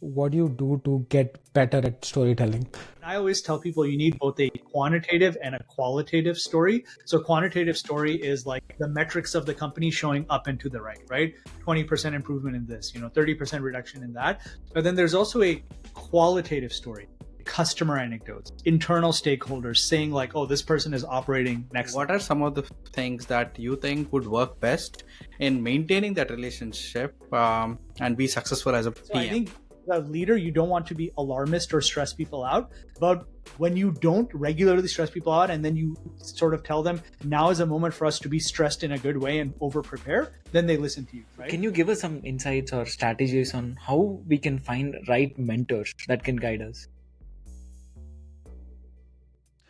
what do you do to get better at storytelling? I always tell people you need both a quantitative and a qualitative story. So quantitative story is like the metrics of the company showing up and to the right? 20% improvement in this, 30% reduction in that. But then there's also a qualitative story, customer anecdotes, internal stakeholders saying like, oh, this person is operating next. What are some of the things that you think would work best in maintaining that relationship and be successful as a PM? So I think as a leader, you don't want to be alarmist or stress people out. But when you don't regularly stress people out and then you sort of tell them, now is a moment for us to be stressed in a good way and over prepare, then they listen to you, right? Can you give us some insights or strategies on how we can find right mentors that can guide us?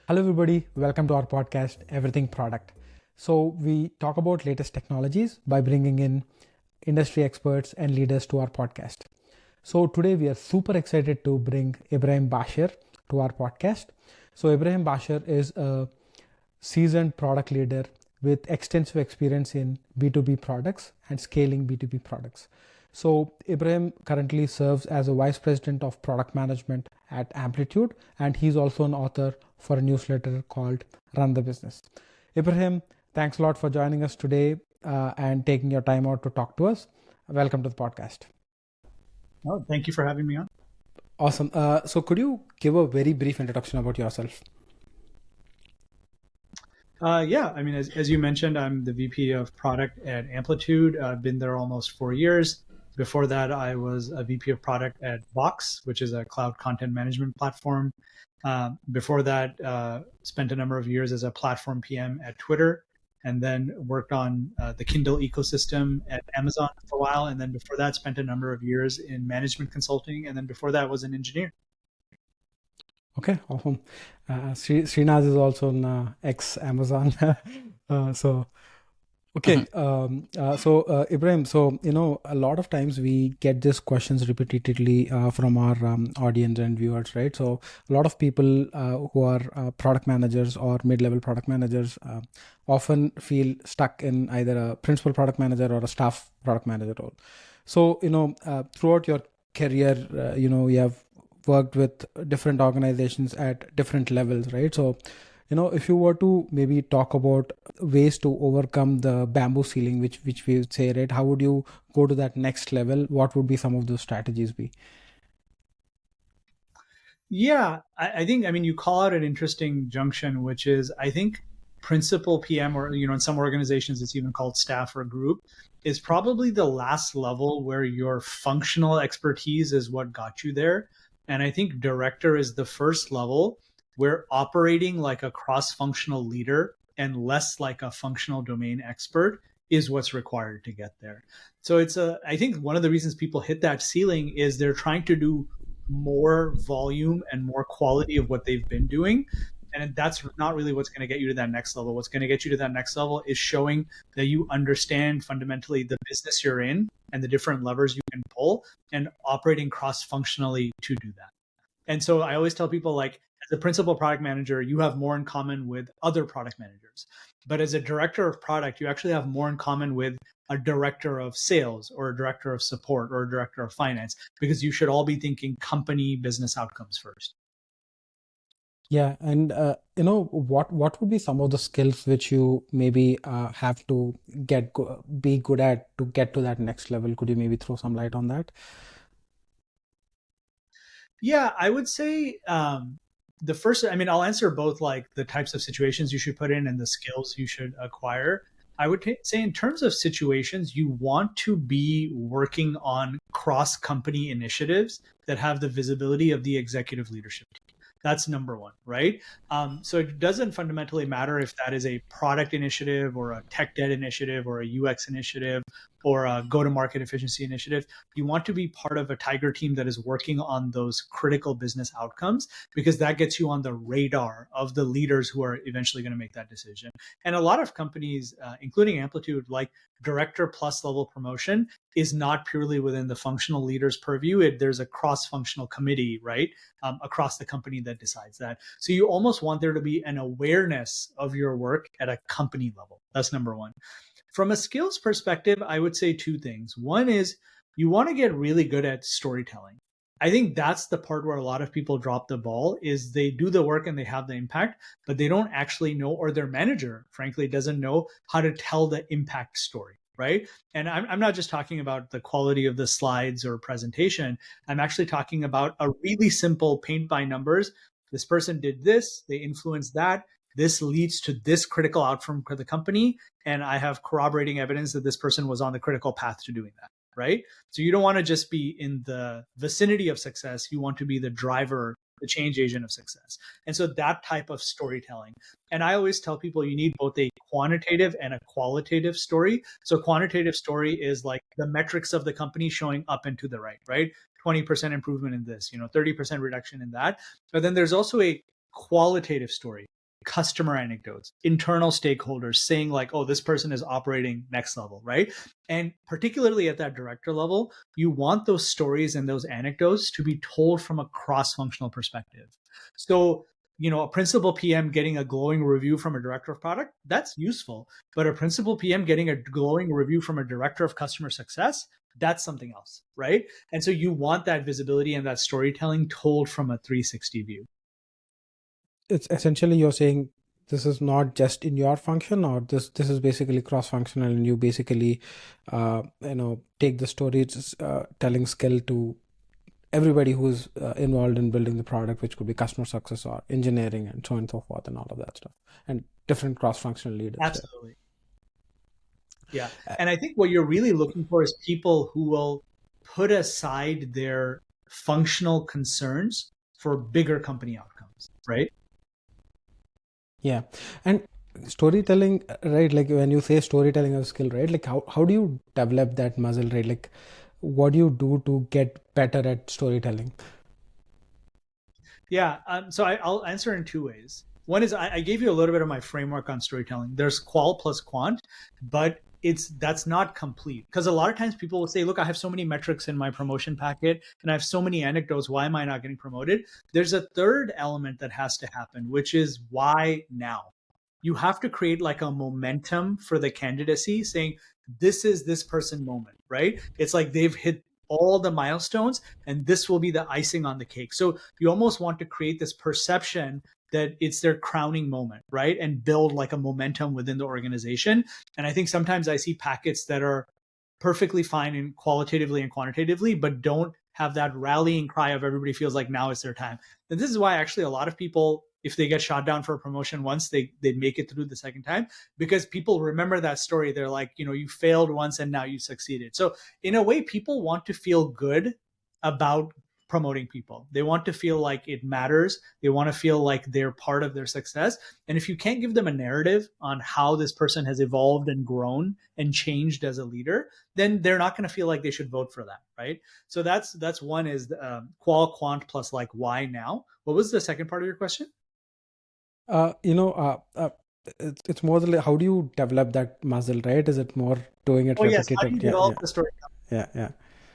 Hello, everybody. Welcome to our podcast, Everything Product. So we talk about latest technologies by bringing in industry experts and leaders to our podcast. So today we are super excited to bring Ibrahim Bashir to our podcast. So Ibrahim Bashir is a seasoned product leader with extensive experience in B2B products and scaling B2B products. So Ibrahim currently serves as a vice president of product management at Amplitude, and he's also an author for a newsletter called Run the Business. Ibrahim, thanks a lot for joining us today and taking your time out to talk to us. Welcome to the podcast. Oh, thank you for having me on. Awesome. So could you give a very brief introduction about yourself? Yeah, I mean, as you mentioned, I'm the VP of product at Amplitude. I've been there almost 4 years. Before that, I was a VP of product at Box, which is a cloud content management platform. Before that, spent a number of years as a platform PM at Twitter, and then worked on the Kindle ecosystem at Amazon for a while. And then before that, spent a number of years in management consulting. And then before that, was an engineer. Okay, awesome. Srinath is also an ex-Amazon. Okay. So Ibrahim, so, a lot of times we get these questions repeatedly from our audience and viewers, right? So a lot of people who are product managers or mid-level product managers often feel stuck in either a principal product manager or a staff product manager role. So, throughout your career, you have worked with different organizations at different levels, right? So, if you were to maybe talk about ways to overcome the bamboo ceiling, which we would say, right? How would you go to that next level? What would be some of those strategies be? Yeah, I think, you call out an interesting junction, which is, I think principal PM, or, in some organizations, it's even called staff or group, is probably the last level where your functional expertise is what got you there. And I think director is the first level where operating like a cross-functional leader and less like a functional domain expert is what's required to get there. So I think one of the reasons people hit that ceiling is they're trying to do more volume and more quality of what they've been doing. And that's not really what's going to get you to that next level. What's going to get you to that next level is showing that you understand fundamentally the business you're in and the different levers you can pull and operating cross-functionally to do that. And so I always tell people, like, as a principal product manager, you have more in common with other product managers. But as a director of product, you actually have more in common with a director of sales or a director of support or a director of finance, because you should all be thinking company business outcomes first. Yeah. And, what would be some of the skills which you maybe have to be good at to get to that next level? Could you maybe throw some light on that? Yeah, I would say the first, I'll answer both, like the types of situations you should put in and the skills you should acquire. I would say in terms of situations, you want to be working on cross-company initiatives that have the visibility of the executive leadership team. That's number one, right? So it doesn't fundamentally matter if that is a product initiative or a tech debt initiative or a UX initiative or a go-to-market efficiency initiative. You want to be part of a tiger team that is working on those critical business outcomes, because that gets you on the radar of the leaders who are eventually going to make that decision. And a lot of companies, including Amplitude, like director plus level promotion is not purely within the functional leader's purview. There's a cross-functional committee, right, across the company that decides that. So you almost want there to be an awareness of your work at a company level. That's number one. From a skills perspective, I would say two things. One is you want to get really good at storytelling. I think that's the part where a lot of people drop the ball, is they do the work and they have the impact, but they don't actually know, or their manager, frankly, doesn't know how to tell the impact story, right? And I'm not just talking about the quality of the slides or presentation. I'm actually talking about a really simple paint by numbers. This person did this, they influenced that. This leads to this critical outcome for the company. And I have corroborating evidence that this person was on the critical path to doing that, right? So you don't want to just be in the vicinity of success. You want to be the driver, the change agent of success. And so that type of storytelling. And I always tell people you need both a quantitative and a qualitative story. So quantitative story is like the metrics of the company showing up and to the right, right? 20% improvement in this, 30% reduction in that. But then there's also a qualitative story, customer anecdotes, internal stakeholders saying like, oh, this person is operating next level, right? And particularly at that director level, you want those stories and those anecdotes to be told from a cross-functional perspective. So, a principal PM getting a glowing review from a director of product, that's useful. But a principal PM getting a glowing review from a director of customer success, that's something else, right? And so you want that visibility and that storytelling told from a 360 view. It's essentially you're saying this is not just in your function, or this is basically cross-functional, and you basically take the story telling skill to everybody who's involved in building the product, which could be customer success or engineering and so on and so forth and all of that stuff, and different cross-functional leaders. Absolutely. Yeah. And I think what you're really looking for is people who will put aside their functional concerns for bigger company outcomes, right? Yeah. And storytelling, right? Like when you say storytelling as a skill, right? Like how do you develop that muscle, right? Like what do you do to get better at storytelling? Yeah. So I'll answer in two ways. One is I gave you a little bit of my framework on storytelling. There's qual plus quant, but that's not complete, because a lot of times people will say, look, I have so many metrics in my promotion packet and I have so many anecdotes. Why am I not getting promoted? There's a third element that has to happen, which is why now? You have to create like a momentum for the candidacy, saying this is this person moment, right? It's like they've hit all the milestones and this will be the icing on the cake. So you almost want to create this perception that it's their crowning moment, right? And build like a momentum within the organization. And I think sometimes I see packets that are perfectly fine in qualitatively and quantitatively, but don't have that rallying cry of everybody feels like now is their time. And this is why actually a lot of people, if they get shot down for a promotion once, they make it through the second time, because people remember that story. They're like, you failed once and now you succeeded. So in a way, people want to feel good about promoting people. They want to feel like it matters. They want to feel like they're part of their success. And if you can't give them a narrative on how this person has evolved and grown and changed as a leader, then they're not going to feel like they should vote for that, right? So that's one is qual quant plus like why now. What was the second part of your question? It's more like how do you develop that muscle, right? Is it more doing it Yes, how do you repetitive? develop the storytelling? Yeah.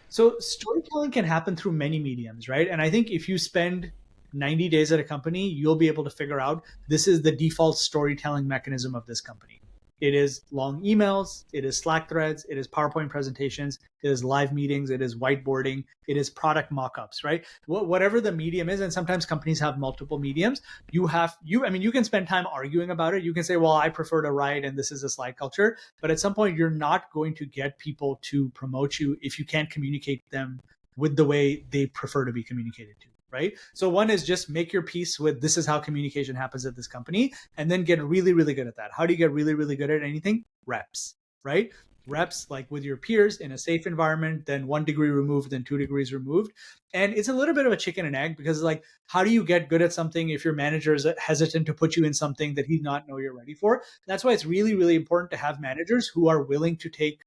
So storytelling can happen through many mediums, right? And I think if you spend 90 days at a company, you'll be able to figure out this is the default storytelling mechanism of this company. It is long emails, it is Slack threads, it is PowerPoint presentations, it is live meetings, it is whiteboarding, it is product mock-ups, right? Whatever the medium is, and sometimes companies have multiple mediums. You can spend time arguing about it. You can say, well, I prefer to write and this is a slide culture. But at some point, you're not going to get people to promote you if you can't communicate them with the way they prefer to be communicated to. Right? So one is just make your peace with this is how communication happens at this company, and then get really, really good at that. How do you get really, really good at anything? Reps, right? Reps like with your peers in a safe environment, then 1 degree removed, then 2 degrees removed. And it's a little bit of a chicken and egg, because like, how do you get good at something if your manager is hesitant to put you in something that he not know you're ready for? That's why it's really, really important to have managers who are willing to take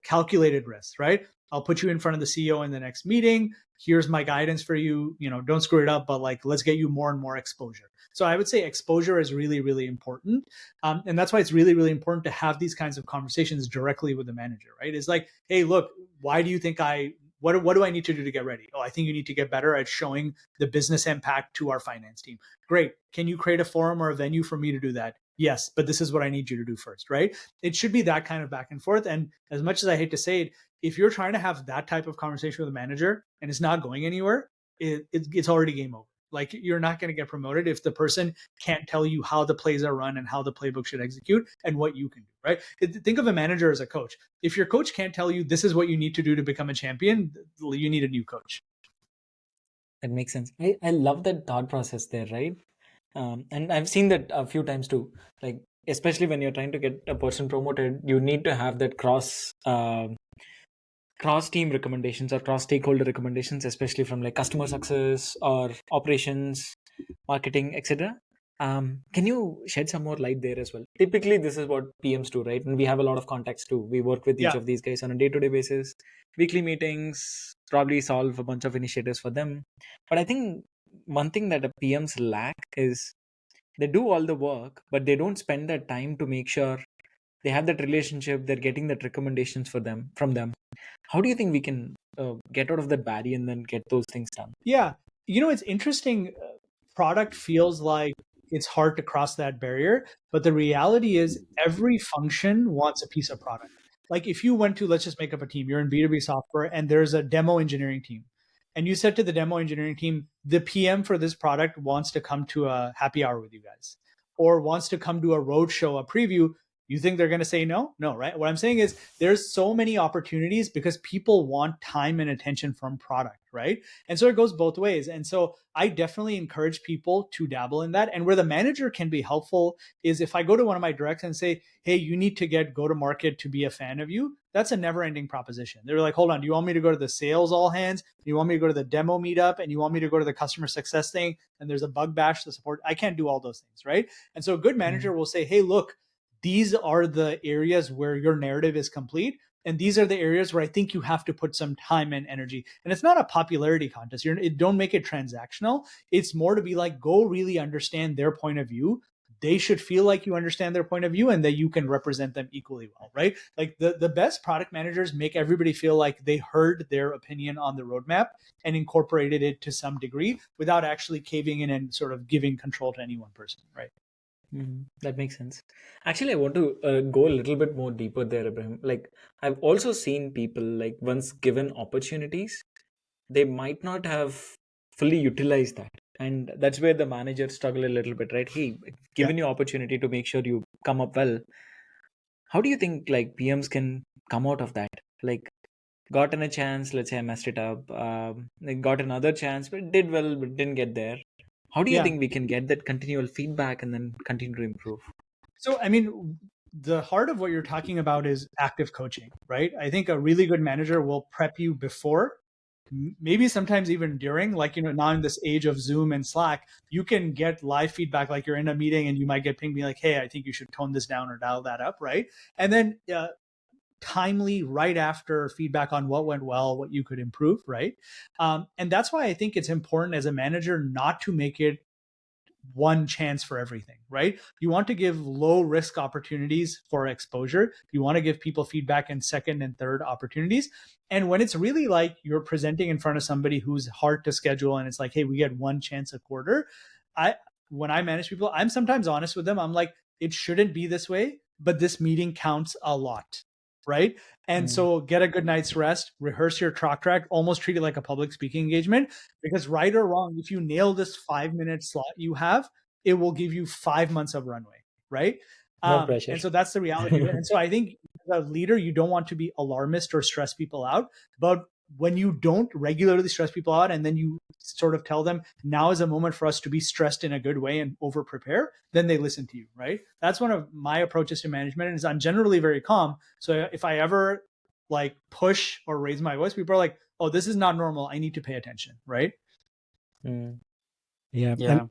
calculated risks, right? I'll put you in front of the CEO in the next meeting. Here's my guidance for you. Don't screw it up, but like, let's get you more and more exposure. So I would say exposure is really, really important. And that's why it's really, really important to have these kinds of conversations directly with the manager, right? It's like, hey, look, why do you think what do I need to do to get ready? Oh, I think you need to get better at showing the business impact to our finance team. Great. Can you create a forum or a venue for me to do that? Yes, but this is what I need you to do first, right? It should be that kind of back and forth. And as much as I hate to say it, if you're trying to have that type of conversation with a manager and it's not going anywhere, it's already game over. Like, you're not going to get promoted if the person can't tell you how the plays are run and how the playbook should execute and what you can do, right? Think of a manager as a coach. If your coach can't tell you this is what you need to do to become a champion, you need a new coach. That makes sense. I love that thought process there, right? And I've seen that a few times too. Like, especially when you're trying to get a person promoted, you need to have that cross team recommendations or cross stakeholder recommendations, especially from like customer success or operations, marketing, etc. Can you shed some more light there as well? Typically, this is what PMs do, right? And we have a lot of contacts too. We work with each Yeah. of these guys on a day-to-day basis, weekly meetings, probably solve a bunch of initiatives for them. But I think one thing that the PMs lack is they do all the work, but they don't spend that time to make sure they have that relationship, they're getting that recommendations from them. How do you think we can get out of that barrier and then get those things done? Yeah. It's interesting. Product feels like it's hard to cross that barrier, but the reality is every function wants a piece of product. Like, if you went to, let's just make up a team, you're in B2B software and there's a demo engineering team. And you said to the demo engineering team, the PM for this product wants to come to a happy hour with you guys, or wants to come to a roadshow, a preview. You think they're going to say no? No, right? What I'm saying is there's so many opportunities because people want time and attention from product, right? And so it goes both ways. And so I definitely encourage people to dabble in that. And where the manager can be helpful is if I go to one of my directs and say, hey, you need to get go to market to be a fan of you, that's a never ending proposition. They're like, hold on, do you want me to go to the sales all hands? Do you want me to go to the demo meetup? And you want me to go to the customer success thing? And there's a bug bash to support. I can't do all those things, right? And so a good manager will say, hey, look, these are the areas where your narrative is complete. And these are the areas where I think you have to put some time and energy. And it's not a popularity contest. Don't make it transactional. It's more to be like, go really understand their point of view. They should feel like you understand their point of view and that you can represent them equally well, right? Like the best product managers make everybody feel like they heard their opinion on the roadmap and incorporated it to some degree without actually caving in and sort of giving control to any one person, right? That makes sense. Actually, I want to go a little bit more deeper there, Ibrahim. Like, I've also seen people, like, once given opportunities, they might not have fully utilized that. And that's where the managers struggle a little bit, right? Hey, given you opportunity to make sure you come up well, how do you think like PMs can come out of that? Like, gotten a chance, let's say I messed it up, like got another chance, but did well, but didn't get there. How do you think we can get that continual feedback and then continue to improve? So, I mean, the heart of what you're talking about is active coaching, right? I think a really good manager will prep you before, maybe sometimes even during, like, now in this age of Zoom and Slack, you can get live feedback. Like, you're in a meeting and you might get pinged, be like, hey, I think you should tone this down or dial that up, right? And then timely right after feedback on what went well, what you could improve, right? And that's why I think it's important as a manager not to make it one chance for everything, right? You want to give low risk opportunities for exposure. You want to give people feedback in second and third opportunities. And when it's really like you're presenting in front of somebody who's hard to schedule and it's like, hey, we get one chance a quarter. When I manage people, I'm sometimes honest with them. I'm like, it shouldn't be this way, but this meeting counts a lot, right? And so get a good night's rest, rehearse your talk track, almost treat it like a public speaking engagement, because right or wrong, if you nail this 5-minute slot you have, it will give you 5 months of runway, right? No pressure. And so that's the reality of it. And so I think as a leader, you don't want to be alarmist or stress people out, but when you don't regularly stress people out and then you sort of tell them now is a moment for us to be stressed in a good way and over prepare, then they listen to you, right? That's one of my approaches to management is I'm generally very calm. So if I ever like push or raise my voice, people are like, oh, this is not normal. I need to pay attention, right? Yeah.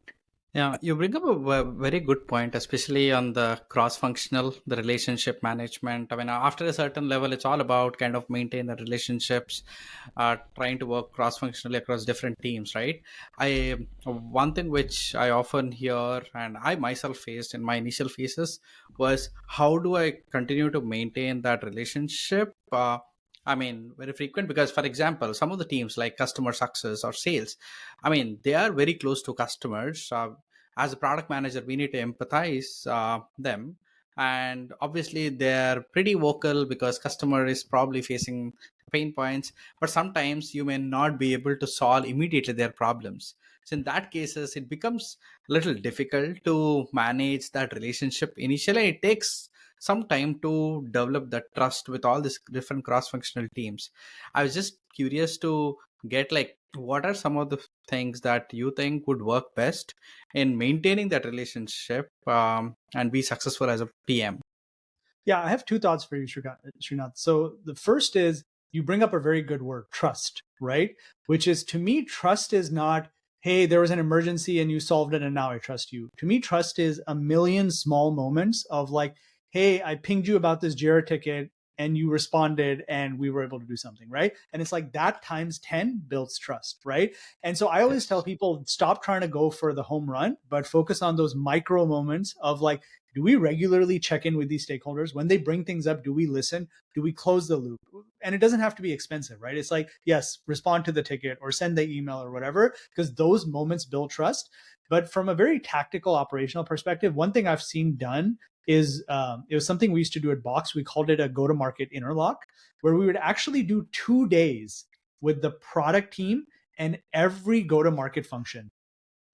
Yeah, you bring up a very good point, especially on the cross-functional, the relationship management. I mean, after a certain level, it's all about kind of maintain the relationships, trying to work cross-functionally across different teams, right? One thing which I often hear and I myself faced in my initial phases was how do I continue to maintain that relationship? I mean, very frequent because, for example, some of the teams like customer success or sales, I mean, they are very close to customers. As a product manager, we need to empathize them. And obviously, they're pretty vocal because customer is probably facing pain points, but sometimes you may not be able to solve immediately their problems. So in that cases, it becomes a little difficult to manage that relationship initially. It takes some time to develop that trust with all these different cross-functional teams. I was just curious to get like what are some of the things that you think would work best in maintaining that relationship, and be successful as a PM. Yeah, I have two thoughts for you, Srinath. So the first is you bring up a very good word, trust, right? Which is, to me, trust is not, hey, there was an emergency and you solved it and now I trust you. To me, trust is a million small moments of like, hey, I pinged you about this Jira ticket and you responded and we were able to do something, right? And it's like that times 10 builds trust, right? And so I always tell people, stop trying to go for the home run, but focus on those micro moments of like, do we regularly check in with these stakeholders? When they bring things up, do we listen? Do we close the loop? And it doesn't have to be expensive, right? It's like, yes, respond to the ticket or send the email or whatever, because those moments build trust. But from a very tactical operational perspective, one thing I've seen done is it was something we used to do at Box. We called it a go-to-market interlock, where we would actually do 2 days with the product team and every go-to-market function: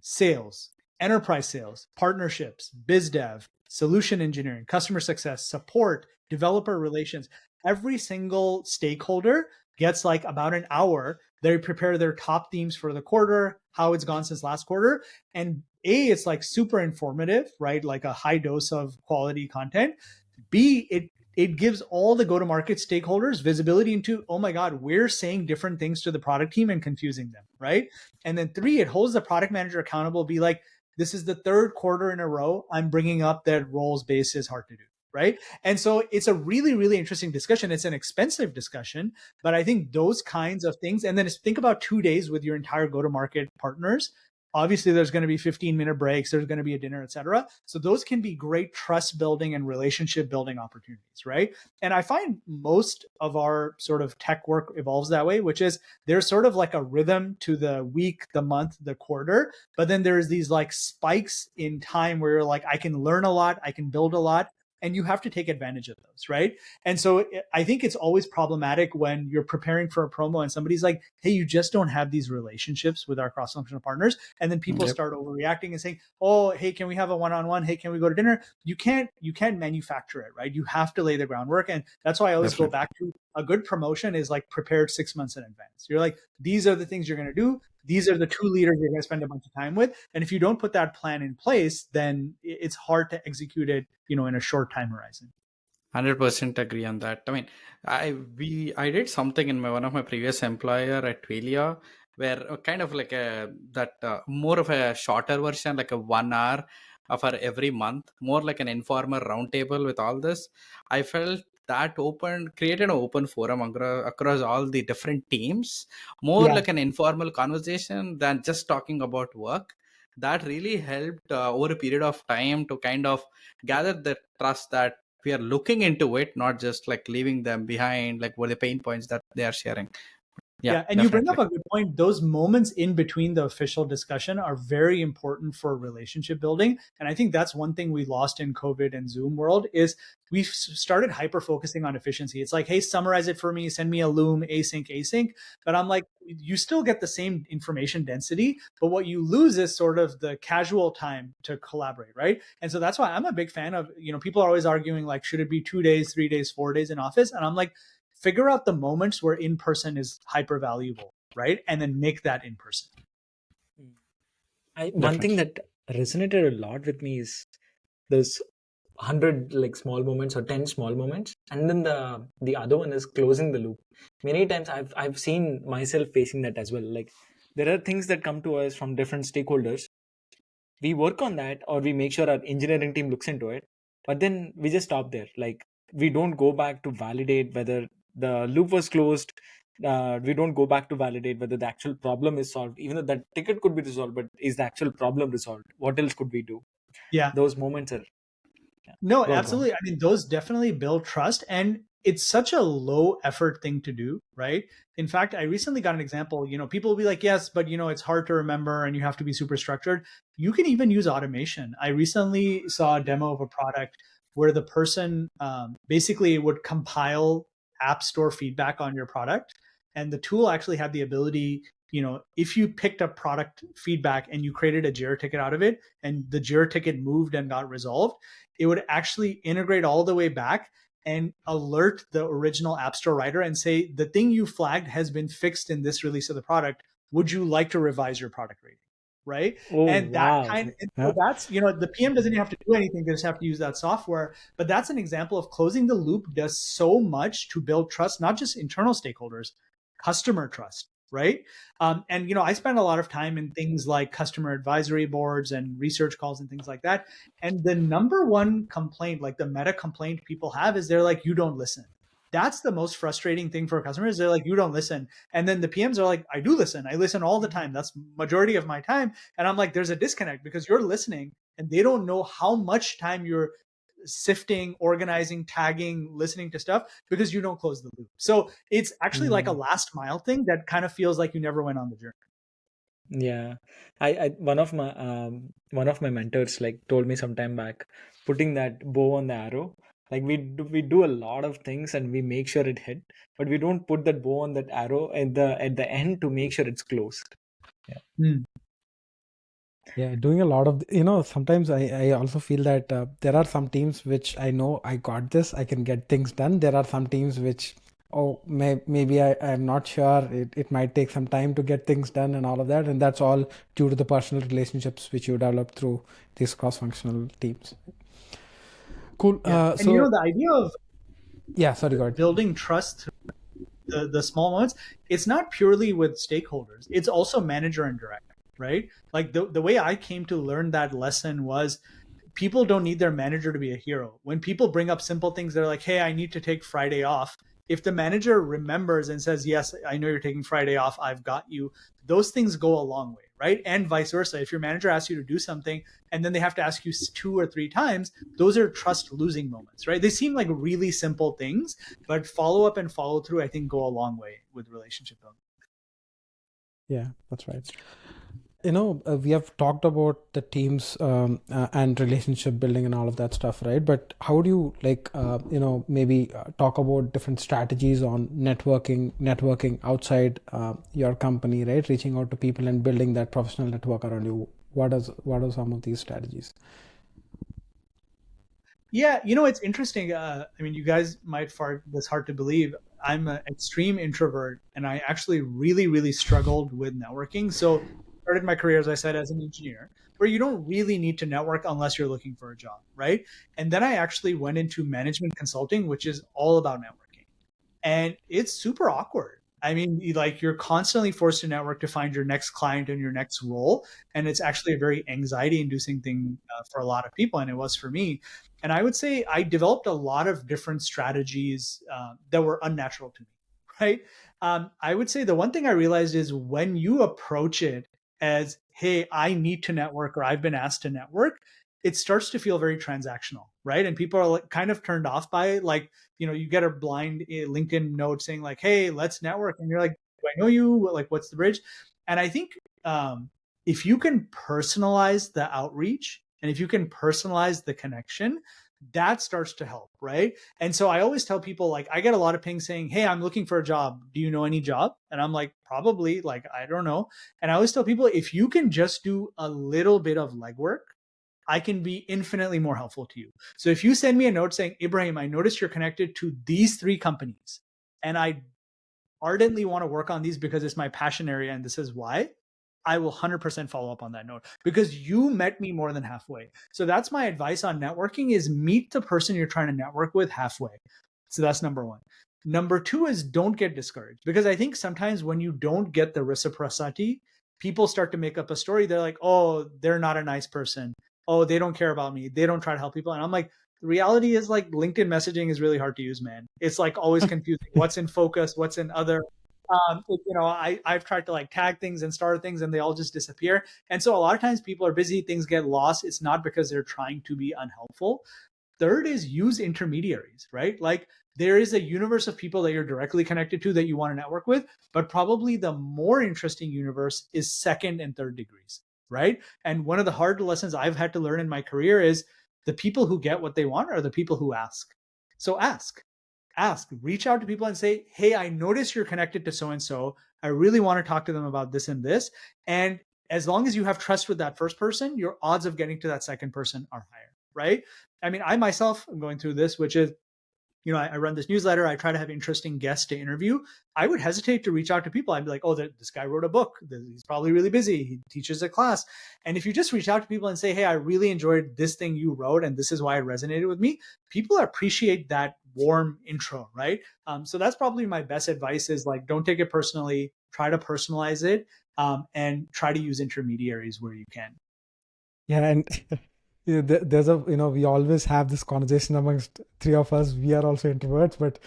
sales, enterprise sales, partnerships, biz dev, solution engineering, customer success, support, developer relations. Every single stakeholder gets like about an hour. They prepare their top themes for the quarter, how it's gone since last quarter. And A, it's like super informative, right? Like a high dose of quality content. B, it gives all the go-to-market stakeholders visibility into, oh my God, we're saying different things to the product team and confusing them, right? And then 3, it holds the product manager accountable, be like, this is the 3rd quarter in a row I'm bringing up that roles-based is hard to do, right? And so it's a really, really interesting discussion. It's an expensive discussion, but I think those kinds of things, and then think about 2 days with your entire go-to-market partners. Obviously, there's going to be 15-minute breaks. There's going to be a dinner, et cetera. So those can be great trust building and relationship building opportunities, right? And I find most of our sort of tech work evolves that way, which is there's sort of like a rhythm to the week, the month, the quarter. But then there's these like spikes in time where you're like, I can learn a lot, I can build a lot. And you have to take advantage of those, right? And so I think it's always problematic when you're preparing for a promo and somebody's like, hey, you just don't have these relationships with our cross-functional partners. And then people start overreacting and saying, oh, hey, can we have a one-on-one? Hey, can we go to dinner? You can't manufacture it, right? You have to lay the groundwork. And that's why I always go back to a good promotion is like prepared 6 months in advance. You're like, these are the things you're going to do. These are the 2 leaders you're going to spend a bunch of time with. And if you don't put that plan in place, then it's hard to execute it, in a short time horizon. 100% agree on that. I mean, I did something in one of my previous employer at Velia, where kind of like more of a shorter version, like a 1 hour for every month, more like an informal roundtable with all this. I felt that created an open forum across all the different teams, more like an informal conversation than just talking about work. That really helped over a period of time to kind of gather the trust that we are looking into it, not just like leaving them behind, like what the pain points that they are sharing. Yeah, and definitely. You bring up a good point. Those moments in between the official discussion are very important for relationship building. And I think that's one thing we lost in COVID and Zoom world is we've started hyper focusing on efficiency. It's like, hey, summarize it for me, send me a Loom, async. But I'm like, you still get the same information density, but what you lose is sort of the casual time to collaborate, right? And so that's why I'm a big fan of, people are always arguing like, should it be 2 days, 3 days, 4 days in office? And I'm like, figure out the moments where in person is hyper valuable, right? And then make that in person. One thing that resonated a lot with me is there's 100 like small moments or 10 small moments, and then the other one is closing the loop. Many times I've seen myself facing that as well. Like there are things that come to us from different stakeholders. We work on that, or we make sure our engineering team looks into it, but then we just stop there. Like we don't go back to validate whether the loop was closed. We don't go back to validate whether the actual problem is solved, even though that ticket could be resolved, but is the actual problem resolved? What else could we do? Yeah, those moments are no, absolutely. I mean, those definitely build trust, and it's such a low effort thing to do, right? In fact, I recently got an example. People will be like, yes, but it's hard to remember and you have to be super structured. You can even use automation. I recently saw a demo of a product where the person basically would compile app store feedback on your product. And the tool actually had the ability, if you picked up product feedback and you created a Jira ticket out of it, and the Jira ticket moved and got resolved, it would actually integrate all the way back and alert the original App Store writer and say, the thing you flagged has been fixed in this release of the product. Would you like to revise your product rating? Right. Oh, And that wow. kind of, so that's, the PM doesn't have to do anything. They just have to use that software. But that's an example of closing the loop does so much to build trust, not just internal stakeholders, customer trust. Right. And, I spend a lot of time in things like customer advisory boards and research calls and things like that. And the number one complaint, like the meta complaint people have, is they're like, you don't listen. That's the most frustrating thing for customers. They're like, you don't listen. And then the PMs are like, I do listen. I listen all the time. That's majority of my time. And I'm like, there's a disconnect because you're listening and they don't know how much time you're sifting, organizing, tagging, listening to stuff because you don't close the loop. So it's actually like a last mile thing that kind of feels like you never went on the journey. Yeah, I one of my mentors like told me some time back, putting that bow on the arrow. Like we do a lot of things and we make sure it hit, but we don't put that bow on that arrow at the end to make sure it's closed. Yeah. Yeah, doing a lot of, sometimes I also feel that there are some teams which I know I got this, I can get things done. There are some teams which, maybe I'm not sure, it might take some time to get things done and all of that. And that's all due to the personal relationships which you develop through these cross-functional teams. Cool. And the idea of go ahead. building trust through the small moments, it's not purely with stakeholders. It's also manager and director. Right? Like the way I came to learn that lesson was people don't need their manager to be a hero. When people bring up simple things, they're like, hey, I need to take Friday off. If the manager remembers and says, yes, I know you're taking Friday off, I've got you, those things go a long way, right? And vice versa. If your manager asks you to do something and then they have to ask you 2 or 3 times, those are trust losing moments, right? They seem like really simple things, but follow up and follow through, I think, go a long way with relationship building. Yeah, that's right. We have talked about the teams and relationship building and all of that stuff, right? But how do you maybe talk about different strategies on networking outside your company, right? Reaching out to people and building that professional network around you. What are some of these strategies? Yeah, it's interesting. You guys might find this hard to believe. I'm an extreme introvert, and I actually really, really struggled with networking. So started my career, as I said, as an engineer, where you don't really need to network unless you're looking for a job, right? And then I actually went into management consulting, which is all about networking. And it's super awkward. You're constantly forced to network to find your next client and your next role. And it's actually a very anxiety inducing thing for a lot of people. And it was for me. And I would say I developed a lot of different strategies that were unnatural to me, right? I would say the one thing I realized is when you approach it as, hey, I need to network or I've been asked to network, it starts to feel very transactional, right? And people are kind of turned off by it. Like, you get a blind LinkedIn note saying like, hey, let's network. And you're like, do I know you? Like, what's the bridge? And I think if you can personalize the outreach and if you can personalize the connection, that starts to help, right? And so I always tell people, like, I get a lot of pings saying, hey, I'm looking for a job. Do you know any job? And I'm like, probably, like, I don't know. And I always tell people, if you can just do a little bit of legwork, I can be infinitely more helpful to you. So if you send me a note saying, Ibrahim, I noticed you're connected to these 3 companies and I ardently want to work on these because it's my passion area and this is why, I will 100% follow up on that note because you met me more than halfway. So that's my advice on networking is meet the person you're trying to network with halfway. So that's number 1. Number 2 is don't get discouraged, because I think sometimes when you don't get the reciprocity, people start to make up a story. They're like, oh, they're not a nice person. Oh, they don't care about me. They don't try to help people. And I'm like, the reality is like LinkedIn messaging is really hard to use, man. It's like always confusing. What's in focus? What's in other? I've tried to like tag things and start things and they all just disappear. And so a lot of times people are busy, things get lost. It's not because they're trying to be unhelpful. Third is use intermediaries, right? Like there is a universe of people that you're directly connected to that you want to network with, but probably the more interesting universe is second and third degrees, right? And one of the hard lessons I've had to learn in my career is the people who get what they want are the people who ask. So ask. reach out to people and say, hey, I noticed you're connected to so-and-so. I really want to talk to them about this and this. And as long as you have trust with that first person, your odds of getting to that second person are higher, right? I mean, I myself am going through this, which is, I run this newsletter. I try to have interesting guests to interview. I would hesitate to reach out to people. I'd be like, oh, this guy wrote a book. He's probably really busy. He teaches a class. And if you just reach out to people and say, hey, I really enjoyed this thing you wrote, and this is why it resonated with me, people appreciate that warm intro, right? So that's probably my best advice is like, don't take it personally. Try to personalize it, and try to use intermediaries where you can. Yeah, and there's we always have this conversation amongst three of us. We are also introverts, but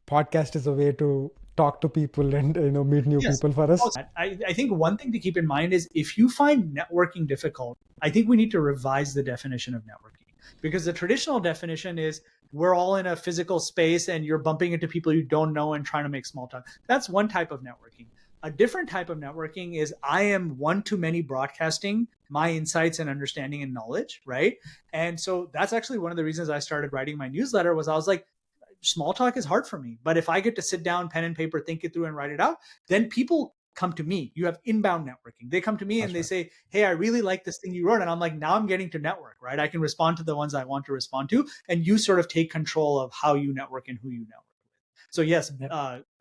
podcast is a way to talk to people and meet new people for us. I think one thing to keep in mind is if you find networking difficult, I think we need to revise the definition of networking, because the traditional definition is we're all in a physical space and you're bumping into people you don't know and trying to make small talk. That's one type of networking. A different type of networking is I am one-to-many broadcasting my insights and understanding and knowledge, right? And so that's actually one of the reasons I started writing my newsletter was I was like, small talk is hard for me. But if I get to sit down, pen and paper, think it through and write it out, then people come to me. You have inbound networking. They come to me and they say, hey, I really like this thing you wrote. And I'm like, now I'm getting to network, right? I can respond to the ones I want to respond to. And you sort of take control of how you network and who you network with. So yes,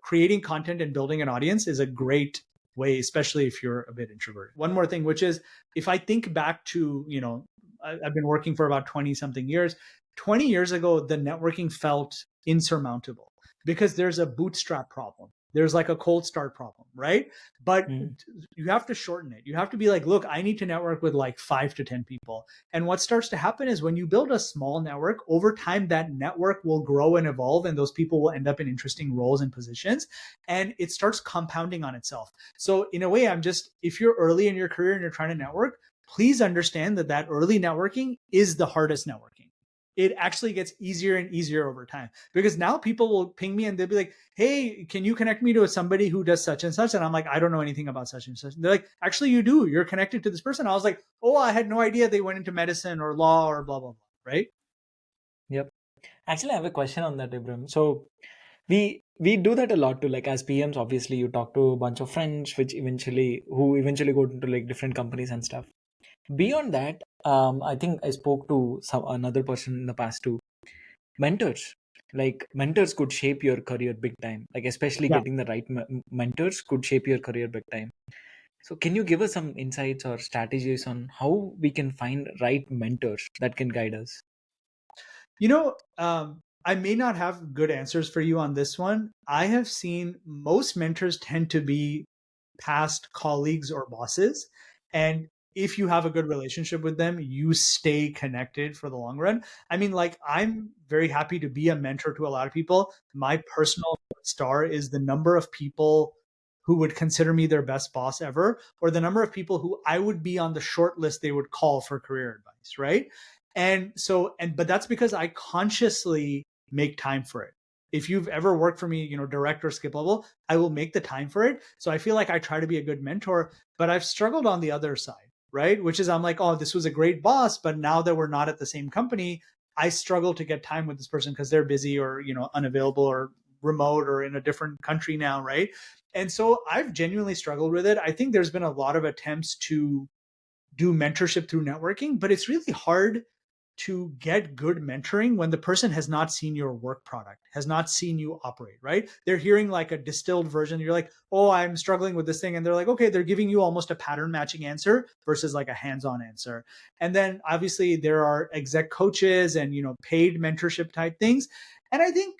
creating content and building an audience is a great way, especially if you're a bit introverted. One more thing, which is if I think back to, I've been working for about 20 something years. 20 years ago, the networking felt insurmountable because there's a bootstrap problem. There's like a cold start problem, right? But you have to shorten it. You have to be like, look, I need to network with like 5 to 10 people. And what starts to happen is when you build a small network, over time, that network will grow and evolve, and those people will end up in interesting roles and positions. And it starts compounding on itself. So in a way, if you're early in your career and you're trying to network, please understand that early networking is the hardest networking. It actually gets easier and easier over time, because now people will ping me and they'll be like, hey, can you connect me to somebody who does such and such? And I'm like, I don't know anything about such and such. And they're like, actually, you do. You're connected to this person. I was like, oh, I had no idea they went into medicine or law or blah, blah, blah. Right? Yep. Actually, I have a question on that, Ibrahim. So we do that a lot too. Like as PMs, obviously, you talk to a bunch of friends, who eventually go into like different companies and stuff. Beyond that, I think I spoke to another person in the past too. Mentors, like mentors could shape your career big time. Like especially getting the right mentors could shape your career big time. So can you give us some insights or strategies on how we can find right mentors that can guide us? I may not have good answers for you on this one. I have seen most mentors tend to be past colleagues or bosses. And if you have a good relationship with them, you stay connected for the long run. I mean, like, I'm very happy to be a mentor to a lot of people. My personal star is the number of people who would consider me their best boss ever, or the number of people who I would be on the short list they would call for career advice, right? But that's because I consciously make time for it. If you've ever worked for me, direct or skip level, I will make the time for it. So I feel like I try to be a good mentor, but I've struggled on the other side, right? Which is I'm like, oh, this was a great boss, but now that we're not at the same company, I struggle to get time with this person because they're busy or, unavailable or remote or in a different country now, right? And so I've genuinely struggled with it. I think there's been a lot of attempts to do mentorship through networking, but it's really hard to get good mentoring when the person has not seen your work product, has not seen you operate, right? They're hearing like a distilled version. You're like, oh, I'm struggling with this thing. And they're like, okay, they're giving you almost a pattern matching answer versus like a hands-on answer. And then obviously there are exec coaches and, paid mentorship type things. And I think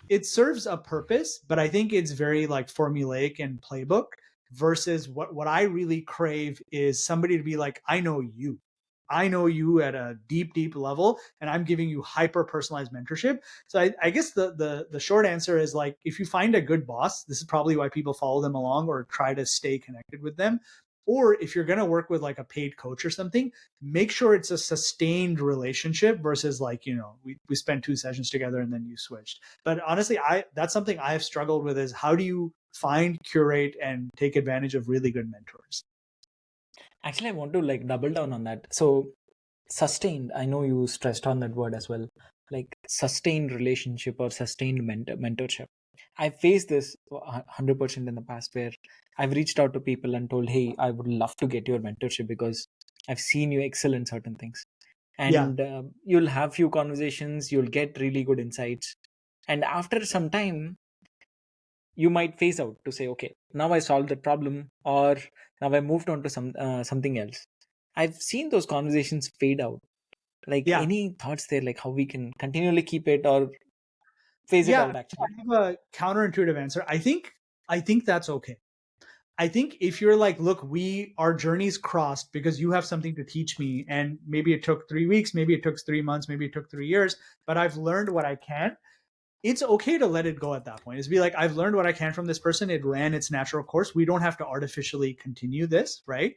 it serves a purpose, but I think it's very like formulaic and playbook versus what I really crave is somebody to be like, I know you at a deep, deep level, and I'm giving you hyper personalized mentorship. So I guess the short answer is like, if you find a good boss, this is probably why people follow them along or try to stay connected with them. Or if you're going to work with like a paid coach or something, make sure it's a sustained relationship versus like, we spent 2 sessions together and then you switched. But honestly, that's something I have struggled with is how do you find, curate, and take advantage of really good mentors? Actually, I want to like double down on that. So sustained, I know you stressed on that word as well. like sustained relationship or sustained mentorship. I've faced this 100% in the past, where I've reached out to people and told, hey, I would love to get your mentorship because I've seen you excel in certain things. Yeah. And you'll have few conversations, you'll get really good insights, and after some time you might phase out to say, okay, now I solved the problem, or now I moved on to something else. I've seen those conversations fade out. Like, Yeah. any thoughts there, like how we can continually keep it or phase it Yeah. out actually? I have a counterintuitive answer. I think that's okay. I think if you're like, look, our journeys crossed because you have something to teach me, and maybe it took 3 weeks, maybe it took 3 months, maybe it took 3 years, but I've learned what I can. It's okay to let it go at that point. It's be like, I've learned what I can from this person. It ran its natural course. We don't have to artificially continue this, right?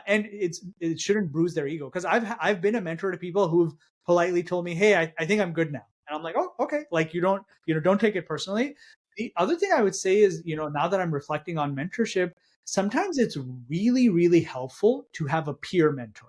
And it shouldn't bruise their ego, because I've been a mentor to people who've politely told me, hey, I think I'm good now, and I'm like, oh, okay. Like, don't take it personally. The other thing I would say is, now that I'm reflecting on mentorship, sometimes it's really, really helpful to have a peer mentor.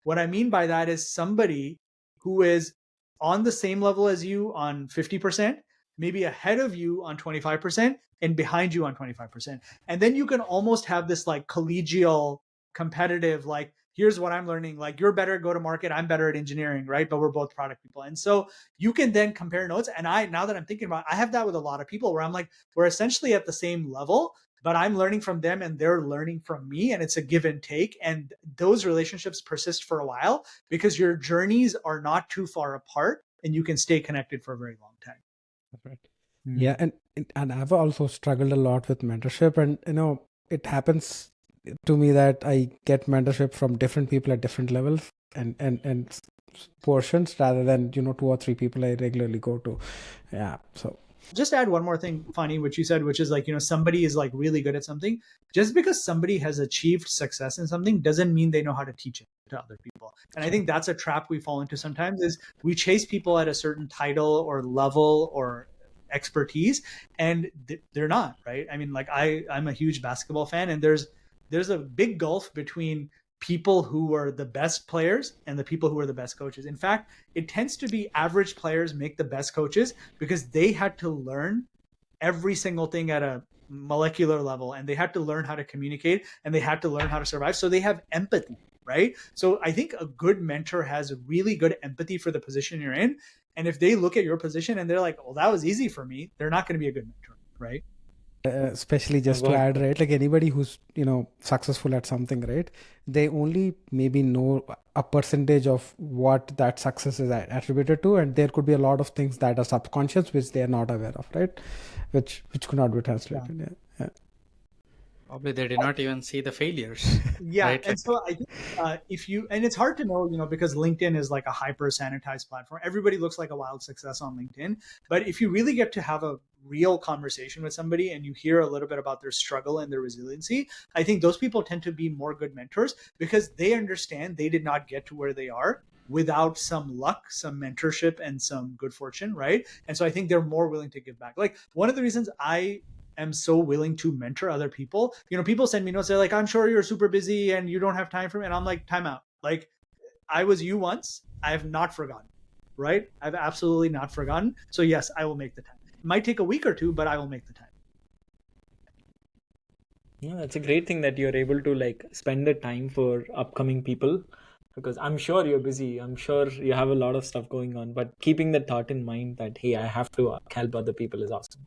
What I mean by that is somebody who is on the same level as you on 50%, maybe ahead of you on 25%, and behind you on 25%. And then you can almost have this like collegial, competitive, like, here's what I'm learning. Like, you're better at go to market, I'm better at engineering, right? But we're both product people. And so you can then compare notes. And now that I'm thinking about it, I have that with a lot of people where I'm like, we're essentially at the same level, but I'm learning from them and they're learning from me, and it's a give and take. And those relationships persist for a while because your journeys are not too far apart and you can stay connected for a very long time. That's right. Mm. Yeah, and I've also struggled a lot with mentorship, and it happens to me that I get mentorship from different people at different levels and portions, rather than 2 or 3 people I regularly go to. Yeah, so Just add one more thing, Phani, which you said, which is like, somebody is like really good at something. Just because somebody has achieved success in something doesn't mean they know how to teach it to other people. And I think that's a trap we fall into sometimes, is we chase people at a certain title or level or expertise, and they're not, right? I mean, like, I'm a huge basketball fan, and there's a big gulf between people who are the best players and the people who are the best coaches. In fact, it tends to be average players make the best coaches because they had to learn every single thing at a molecular level, and they had to learn how to communicate, and they had to learn how to survive. So they have empathy, right? So I think a good mentor has really good empathy for the position you're in. And if they look at your position and they're like, well, that was easy for me, they're not going to be a good mentor, right? especially just to add, right, like anybody who's successful at something, right, they only maybe know a percentage of what that success is attributed to, and there could be a lot of things that are subconscious which they are not aware of, right, which could not be translated. Yeah. Probably they did not even see the failures. Yeah. Right? And so I think and it's hard to know, because LinkedIn is like a hyper sanitized platform. Everybody looks like a wild success on LinkedIn. But if you really get to have a real conversation with somebody and you hear a little bit about their struggle and their resiliency, I think those people tend to be more good mentors because they understand they did not get to where they are without some luck, some mentorship, and some good fortune, right? And so I think they're more willing to give back. Like, one of the reasons I am so willing to mentor other people, people send me notes, they're like, I'm sure you're super busy and you don't have time for me. And I'm like, time out. Like, I was you once. I have not forgotten, right? I've absolutely not forgotten. So yes, I will make the time. It might take a week or two, but I will make the time. Yeah, that's a great thing that you're able to like spend the time for upcoming people, because I'm sure you're busy. I'm sure you have a lot of stuff going on, but keeping the thought in mind that, hey, I have to help other people is awesome.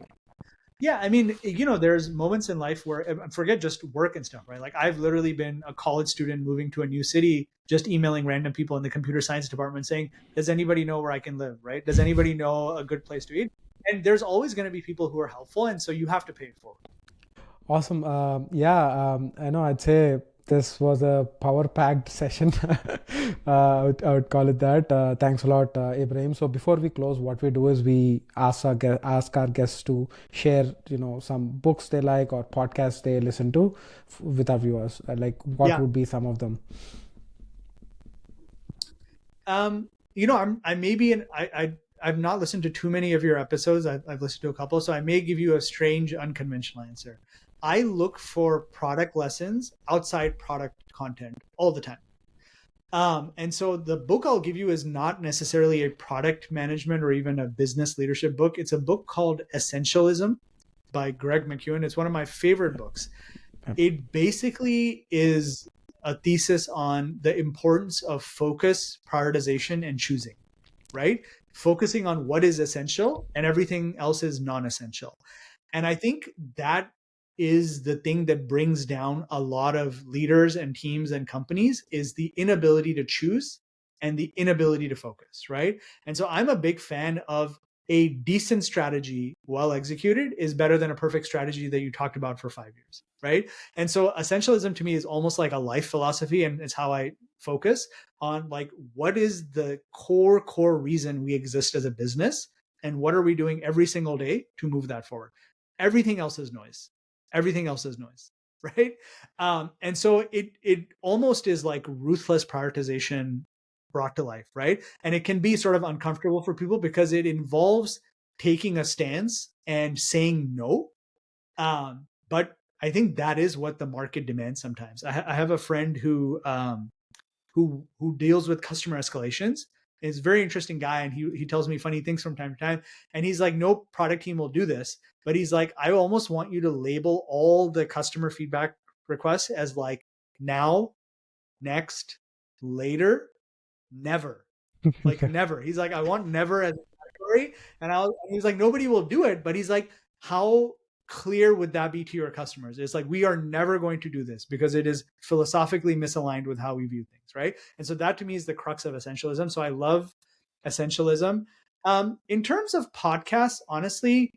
Yeah, I mean, there's moments in life where, forget just work and stuff, right? Like, I've literally been a college student moving to a new city, just emailing random people in the computer science department saying, does anybody know where I can live, right? Does anybody know a good place to eat? And there's always going to be people who are helpful. And so you have to pay it forward. Awesome. I know I'd say this was a power-packed session. I would call it that. Thanks a lot, Ibrahim. So before we close, what we do is we ask our guests to share, some books they like or podcasts they listen to with our viewers. Like, what would be some of them? I've not listened to too many of your episodes. I've listened to a couple, so I may give you a strange, unconventional answer. I look for product lessons outside product content all the time. And so the book I'll give you is not necessarily a product management or even a business leadership book. It's a book called Essentialism by Greg McKeown. It's one of my favorite books. It basically is a thesis on the importance of focus, prioritization, and choosing, right? Focusing on what is essential and everything else is non-essential. And I think that is the thing that brings down a lot of leaders and teams and companies, is the inability to choose and the inability to focus, right? And so I'm a big fan of a decent strategy, well executed, is better than a perfect strategy that you talked about for 5 years, right? And so essentialism to me is almost like a life philosophy, and it's how I focus on, like, what is the core reason we exist as a business, and what are we doing every single day to move that forward. Everything else is noise. Everything else is noise, right? And so it almost is like ruthless prioritization brought to life, right? And it can be sort of uncomfortable for people because it involves taking a stance and saying no. But I think that is what the market demands sometimes. I have a friend who deals with customer escalations. He's a very interesting guy, and he tells me funny things from time to time. And he's like, no product team will do this, but he's like, I almost want you to label all the customer feedback requests as like now, next, later, never. Like never. He's like, I want never as a category. And he's like, nobody will do it. But he's like, how clear would that be to your customers? It's like, we are never going to do this because it is philosophically misaligned with how we view things, right? And so that to me is the crux of essentialism. So I love essentialism. In terms of podcasts, honestly,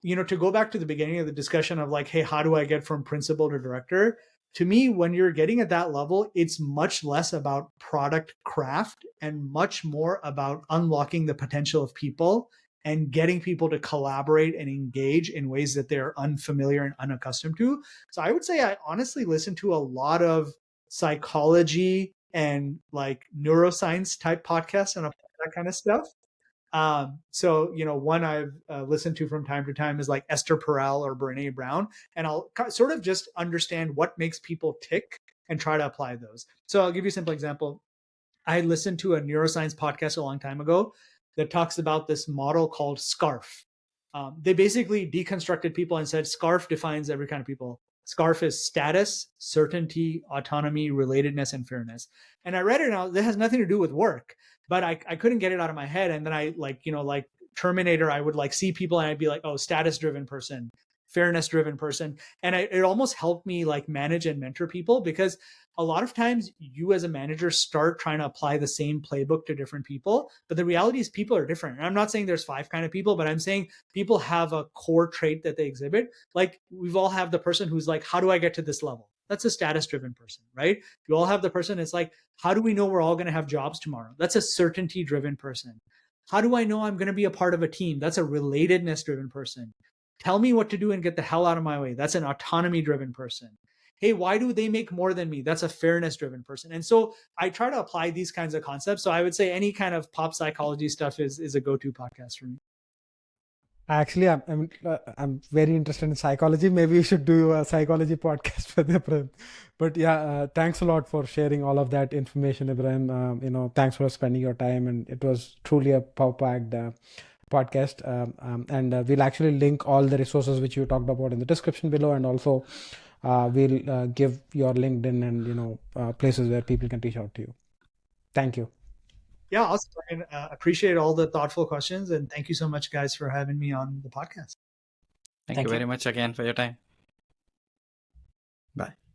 to go back to the beginning of the discussion of like, hey, how do I get from principal to director? To me, when you're getting at that level, it's much less about product craft and much more about unlocking the potential of people and getting people to collaborate and engage in ways that they're unfamiliar and unaccustomed to. So I would say I honestly listen to a lot of psychology and like neuroscience type podcasts and that kind of stuff. So, one I've listened to from time to time is like Esther Perel or Brene Brown, and I'll sort of just understand what makes people tick and try to apply those. So I'll give you a simple example. I listened to a neuroscience podcast a long time ago that talks about this model called SCARF. They basically deconstructed people and said SCARF defines every kind of people. SCARF is status, certainty, autonomy, relatedness, and fairness. And I read it now. That has nothing to do with work, but I couldn't get it out of my head. And then I like Terminator, I would like see people and I'd be like, oh, status driven person, fairness driven person. And it almost helped me like manage and mentor people, because a lot of times you as a manager start trying to apply the same playbook to different people, but the reality is people are different. And I'm not saying there's 5 kind of people, but I'm saying people have a core trait that they exhibit. Like we've all have the person who's like, how do I get to this level? That's a status driven person, right? You all have the person, it's like, how do we know we're all going to have jobs tomorrow? That's a certainty driven person. How do I know I'm going to be a part of a team? That's a relatedness driven person. Tell me what to do and get the hell out of my way. That's an autonomy driven person. Hey, why do they make more than me? That's a fairness driven person. And so I try to apply these kinds of concepts. So I would say any kind of pop psychology stuff is a go-to podcast for me. Actually, I'm very interested in psychology. Maybe we should do a psychology podcast with Ibrahim. But yeah, thanks a lot for sharing all of that information, Ibrahim. Thanks for spending your time, and it was truly a power-packed podcast. And we'll actually link all the resources which you talked about in the description below, and also we'll give your LinkedIn and places where people can reach out to you. Thank you. Yeah, awesome. I appreciate all the thoughtful questions, and thank you so much, guys, for having me on the podcast. Thank you very much again for your time. Bye.